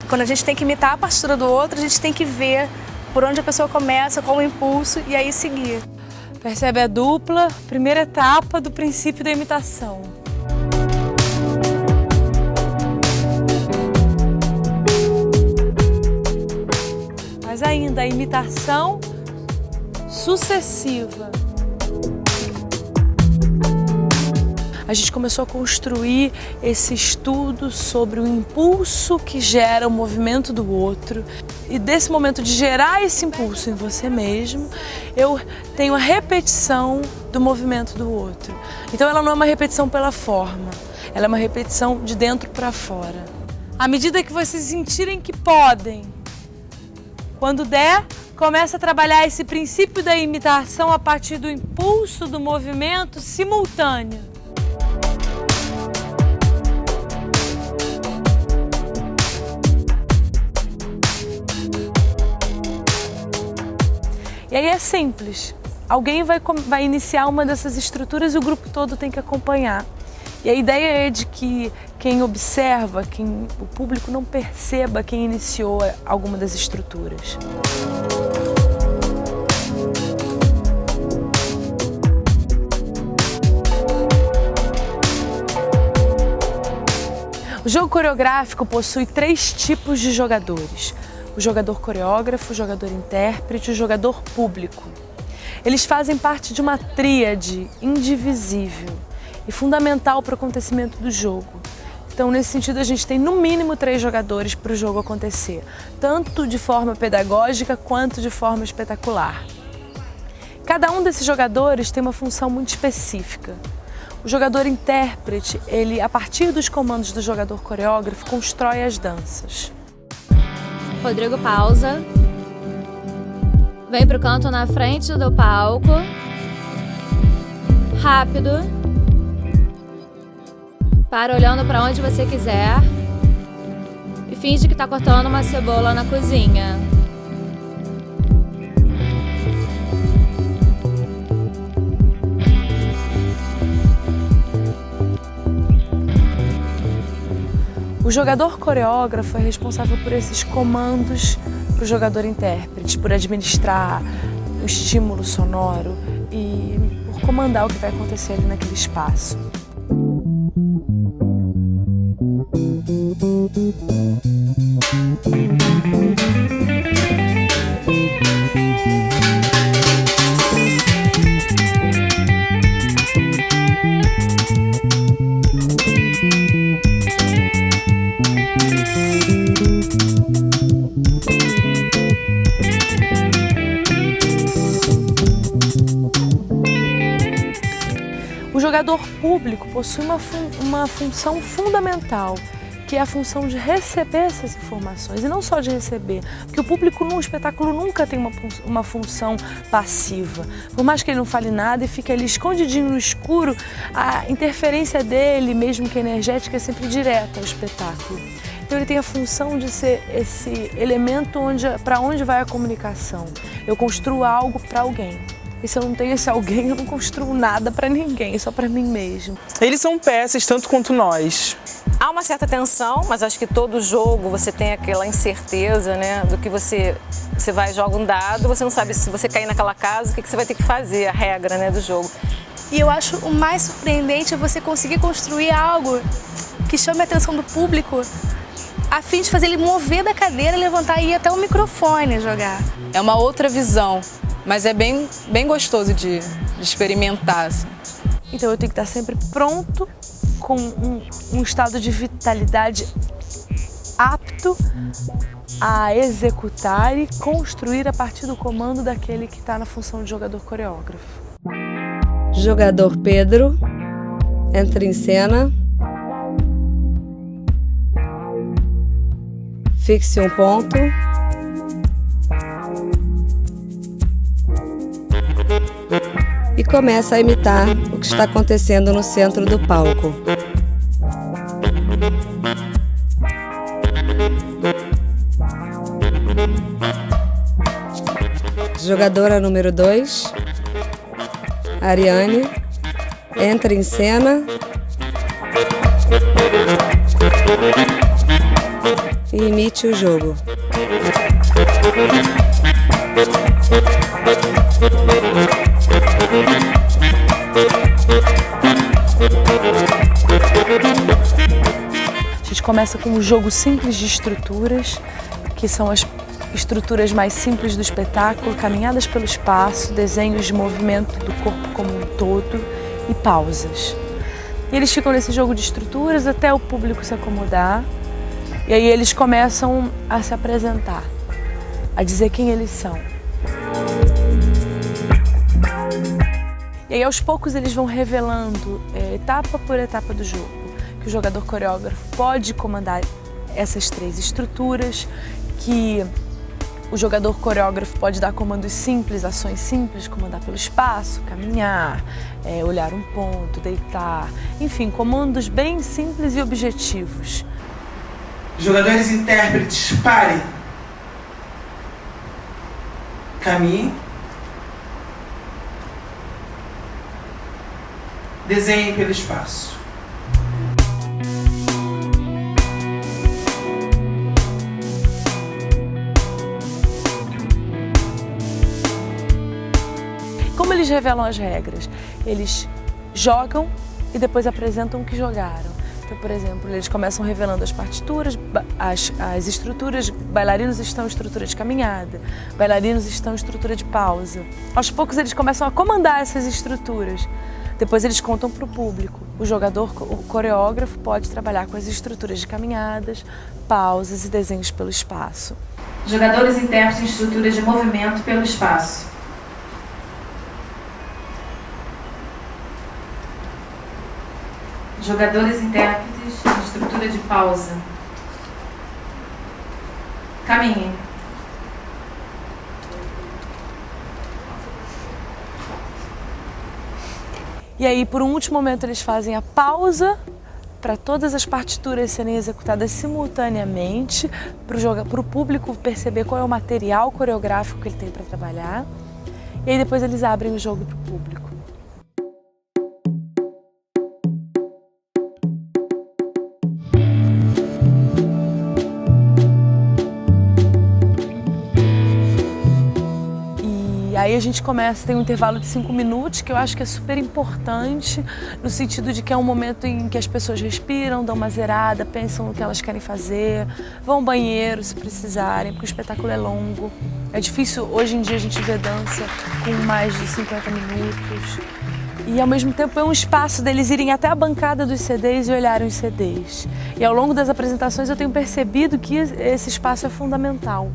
Quando a gente tem que imitar a postura do outro, a gente tem que ver por onde a pessoa começa, qual o impulso e aí seguir. Percebe a dupla, primeira etapa do princípio da imitação. Mas ainda a imitação sucessiva. A gente começou a construir esse estudo sobre o impulso que gera o movimento do outro. E desse momento de gerar esse impulso em você mesmo, eu tenho a repetição do movimento do outro. Então ela não é uma repetição pela forma, ela é uma repetição de dentro para fora. À medida que vocês sentirem que podem, quando der, começa a trabalhar esse princípio da imitação a partir do impulso do movimento simultâneo. E aí é simples, alguém vai iniciar uma dessas estruturas e o grupo todo tem que acompanhar. E a ideia é de que quem observa, o público não perceba quem iniciou alguma das estruturas. O jogo coreográfico possui 3 tipos de jogadores. O jogador coreógrafo, o jogador intérprete e o jogador público. Eles fazem parte de uma tríade indivisível e fundamental para o acontecimento do jogo. Então, nesse sentido, a gente tem no mínimo 3 jogadores para o jogo acontecer, tanto de forma pedagógica quanto de forma espetacular. Cada um desses jogadores tem uma função muito específica. O jogador intérprete, ele, a partir dos comandos do jogador coreógrafo, constrói as danças. Rodrigo pausa, vem pro canto na frente do palco, rápido, para olhando para onde você quiser e finge que tá cortando uma cebola na cozinha. O jogador coreógrafo é responsável por esses comandos para o jogador intérprete, por administrar o estímulo sonoro e por comandar o que vai acontecer ali naquele espaço. O jogador público possui uma função fundamental, que é a função de receber essas informações, e não só de receber, porque o público num espetáculo nunca tem uma função passiva. Por mais que ele não fale nada e fique ali escondidinho no escuro, a interferência dele, mesmo que energética, é sempre direta ao espetáculo. Então ele tem a função de ser esse elemento para onde vai a comunicação. Eu construo algo para alguém. E se eu não tenho esse alguém, eu não construo nada para ninguém, só para mim mesmo. Eles são peças tanto quanto nós. Há uma certa tensão, mas acho que todo jogo você tem aquela incerteza, né, do que você vai jogar um dado, você não sabe se você cair naquela casa, o que você vai ter que fazer, a regra, né, do jogo. E eu acho o mais surpreendente é você conseguir construir algo que chame a atenção do público a fim de fazer ele mover da cadeira, levantar e ir até o microfone jogar. É uma outra visão, mas é bem gostoso de experimentar. Assim. Então eu tenho que estar sempre pronto, com um estado de vitalidade apto a executar e construir a partir do comando daquele que está na função de jogador coreógrafo. Jogador Pedro entra em cena. Fixe um ponto. E começa a imitar o que está acontecendo no centro do palco. Jogadora número 2, Ariane, entra em cena. e imite o jogo. A gente começa com um jogo simples de estruturas, que são as estruturas mais simples do espetáculo, caminhadas pelo espaço, desenhos de movimento do corpo como um todo e pausas. E eles ficam nesse jogo de estruturas até o público se acomodar, e aí eles começam a se apresentar, a dizer quem eles são. E aí aos poucos eles vão revelando, etapa por etapa do jogo, que o jogador coreógrafo pode comandar essas 3 estruturas, que o jogador coreógrafo pode dar comandos simples, ações simples, comandar pelo espaço, caminhar, olhar um ponto, deitar, enfim, comandos bem simples e objetivos. Jogadores e intérpretes, parem. Caminhem. Desenhem pelo espaço. Como eles revelam as regras? Eles jogam e depois apresentam o que jogaram. Então, por exemplo, eles começam revelando as partituras, as estruturas, bailarinos estão em estrutura de caminhada, bailarinos estão em estrutura de pausa. Aos poucos eles começam a comandar essas estruturas. Depois eles contam para o público. O coreógrafo pode trabalhar com as estruturas de caminhadas, pausas e desenhos pelo espaço. Jogadores e intérpretes em estruturas de movimento pelo espaço. Jogadores e intérpretes em estrutura de pausa. Caminhem. E aí, por um último momento, eles fazem a pausa para todas as partituras serem executadas simultaneamente, para o público perceber qual é o material coreográfico que ele tem para trabalhar. E aí depois eles abrem o jogo para o público. Aí a gente começa, tem um intervalo de 5 minutos, que eu acho que é super importante, no sentido de que é um momento em que as pessoas respiram, dão uma zerada, pensam no que elas querem fazer, vão ao banheiro se precisarem, porque o espetáculo é longo. É difícil, hoje em dia, a gente ver dança com mais de 50 minutos. E ao mesmo tempo é um espaço deles irem até a bancada dos CDs e olharem os CDs. E ao longo das apresentações eu tenho percebido que esse espaço é fundamental.